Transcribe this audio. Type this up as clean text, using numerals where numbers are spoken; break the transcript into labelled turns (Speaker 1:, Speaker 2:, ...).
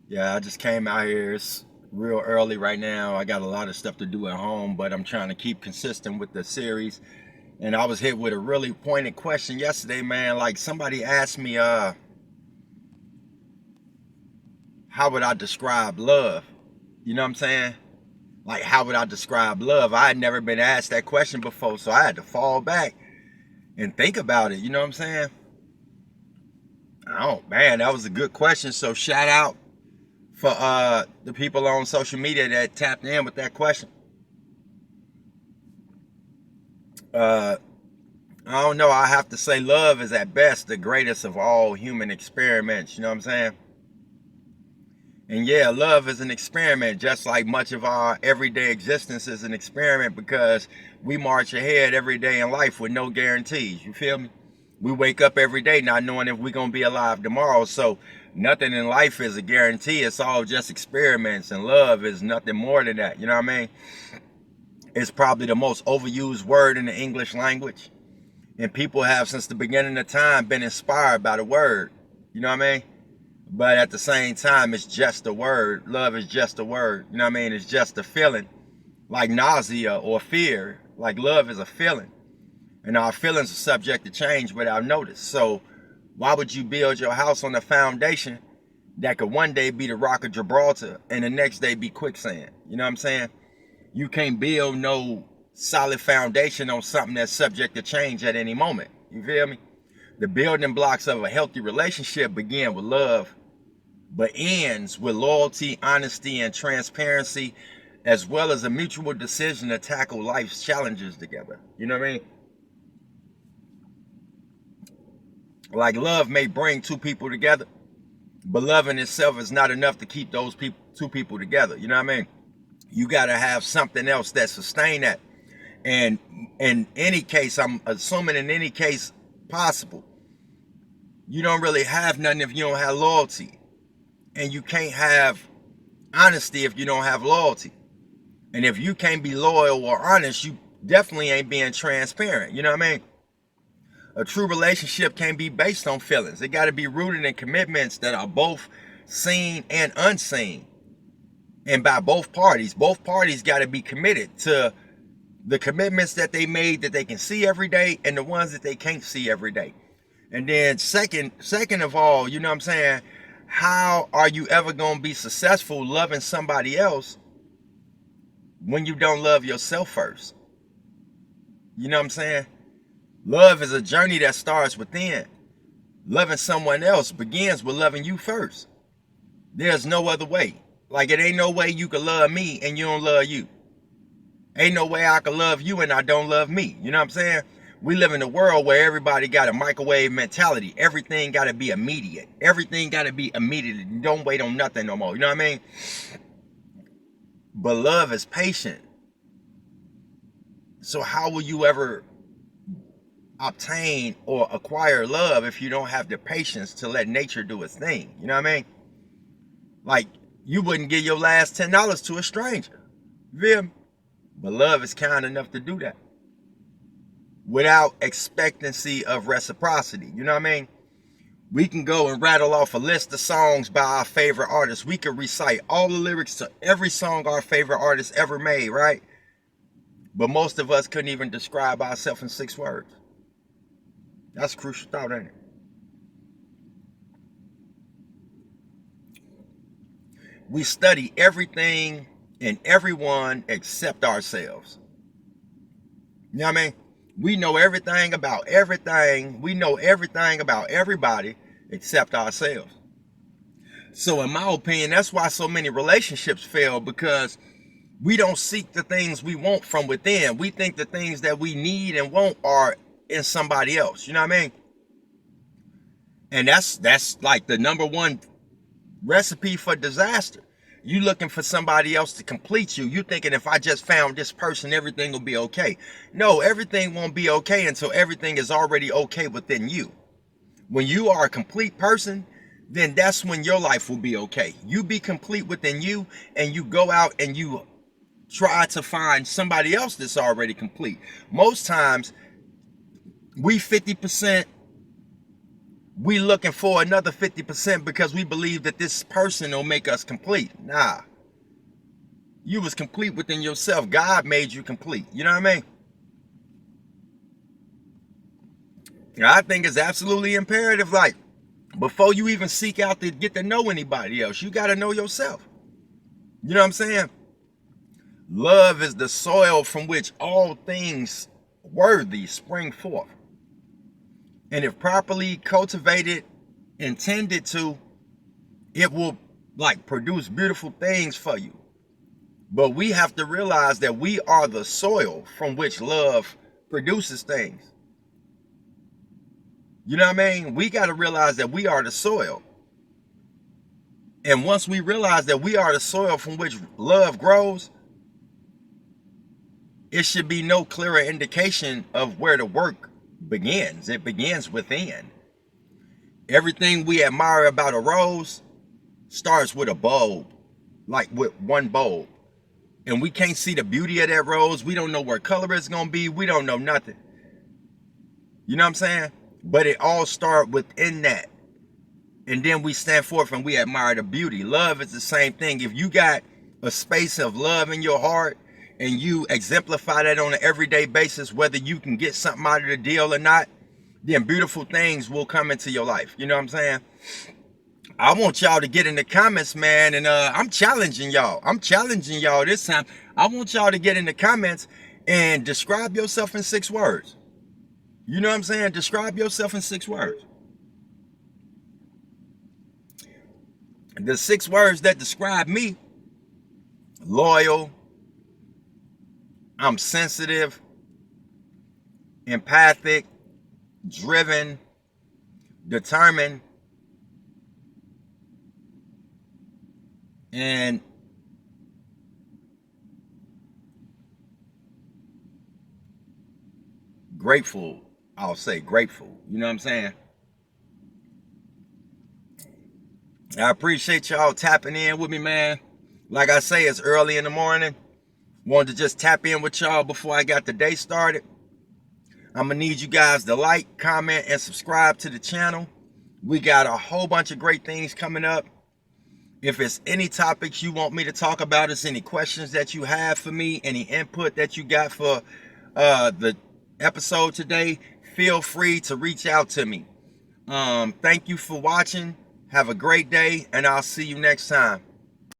Speaker 1: Yeah, I just came out here. It's real early right now. I got a lot of stuff to do at home, but I'm trying to keep consistent with the series. And I was hit with a really pointed question yesterday, man. Like somebody asked me, how would I describe love? You know what I'm saying? Like, how would I describe love? I had never been asked that question before, so I had to fall back and think about it. You know what I'm saying? Oh man, that was a good question. So shout out for the people on social media that tapped in with that question. Uh, I don't know. I have to say, love is at best the greatest of all human experiments. You know what I'm saying? And yeah, love is an experiment, just like much of our everyday existence is an experiment because we march ahead every day in life with no guarantees. You feel me? We wake up every day not knowing if we're going to be alive tomorrow. So nothing in life is a guarantee. It's all just experiments. And love is nothing more than that. You know what I mean? It's probably the most overused word in the English language. And people have, since the beginning of time, been inspired by the word. You know what I mean? But at the same time, it's just a word. Love is just a word. You know what I mean? It's just a feeling, like nausea or fear. Like love is a feeling. And our feelings are subject to change without notice. So why would you build your house on a foundation that could one day be the Rock of Gibraltar and the next day be quicksand? You know what I'm saying? You can't build no solid foundation on something that's subject to change at any moment. You feel me? The building blocks of a healthy relationship begin with love, but ends with loyalty, honesty, and transparency, as well as a mutual decision to tackle life's challenges together. You know what I mean? Like love may bring two people together, but love in itself is not enough to keep those two people together. You know what I mean? You got to have something else that sustain that. And in any case, I'm assuming in any case possible, you don't really have nothing if you don't have loyalty. And you can't have honesty if you don't have loyalty. And if you can't be loyal or honest, you definitely ain't being transparent. You know what I mean? A true relationship can't be based on feelings. It got to be rooted in commitments that are both seen and unseen. And by both parties. Both parties got to be committed to the commitments that they made that they can see every day and the ones that they can't see every day. And then second of all, you know what I'm saying? How are you ever going to be successful loving somebody else when you don't love yourself first? You know what I'm saying? Love is a journey that starts within. Loving someone else begins with loving you first. There's no other way. Like it ain't no way you can love me and you don't love you. Ain't no way I can love you and I don't love me. You know what I'm saying? We live in a world where everybody got a microwave mentality. Everything got to be immediate. Everything got to be immediate. Don't wait on nothing no more. You know what I mean? But love is patient. So how will you ever obtain or acquire love if you don't have the patience to let nature do its thing? You know what I mean? Like you wouldn't give your last $10 to a stranger. You feel me? But love is kind enough to do that without expectancy of reciprocity. You know what I mean? We can go and rattle off a list of songs by our favorite artists. We could recite all the lyrics to every song our favorite artist ever made, right? But most of us couldn't even describe ourselves in 6 words. That's a crucial thought, ain't it? We study everything and everyone except ourselves. You know what I mean? We know everything about everything. We know everything about everybody except ourselves. So, in my opinion, that's why so many relationships fail because we don't seek the things we want from within. We think the things that we need and want are in somebody else. You know what I mean? And that's like the number one recipe for disaster. You looking for somebody else to complete you. You thinking if I just found this person, everything will be okay. No, everything won't be okay until everything is already okay within you. When you are a complete person, then that's when your life will be okay. You be complete within you and you go out and you try to find somebody else that's already complete. Most times we 50% we looking for another 50% because we believe that this person will make us complete. Nah. You was complete within yourself. God made you complete. You know what I mean? I think it's absolutely imperative, like, before you even seek out to get to know anybody else, you got to know yourself. You know what I'm saying? Love is the soil from which all things worthy spring forth. And if properly cultivated, intended to, it will like produce beautiful things for you. But we have to realize that we are the soil from which love produces things. You know what I mean? We got to realize that we are the soil. And once we realize that we are the soil from which love grows, it should be no clearer indication of where the work begins. It begins within. Everything we admire about a rose starts with a bulb, like with one bulb. And we can't see the beauty of that rose. We don't know what color it's going to be. We don't know nothing. You know what I'm saying? But it all starts within that. And then we stand forth and we admire the beauty. Love is the same thing. If you got a space of love in your heart and you exemplify that on an everyday basis, whether you can get something out of the deal or not, then beautiful things will come into your life. You know what I'm saying? I want y'all to get in the comments, man, and I'm challenging y'all. I'm challenging y'all this time. I want y'all to get in the comments and describe yourself in 6 words. You know what I'm saying? Describe yourself in 6 words. The 6 words that describe me: loyal, I'm sensitive, empathic, driven, determined, and grateful. I'll say grateful. You know what I'm saying? I appreciate y'all tapping in with me, man. Like I say, it's early in the morning. Wanted to just tap in with y'all before I got the day started. I'm going to need you guys to like, comment, and subscribe to the channel. We got a whole bunch of great things coming up. If it's any topics you want me to talk about, it's any questions that you have for me, any input that you got for the episode today, feel free to reach out to me. Thank you for watching. Have a great day, and I'll see you next time.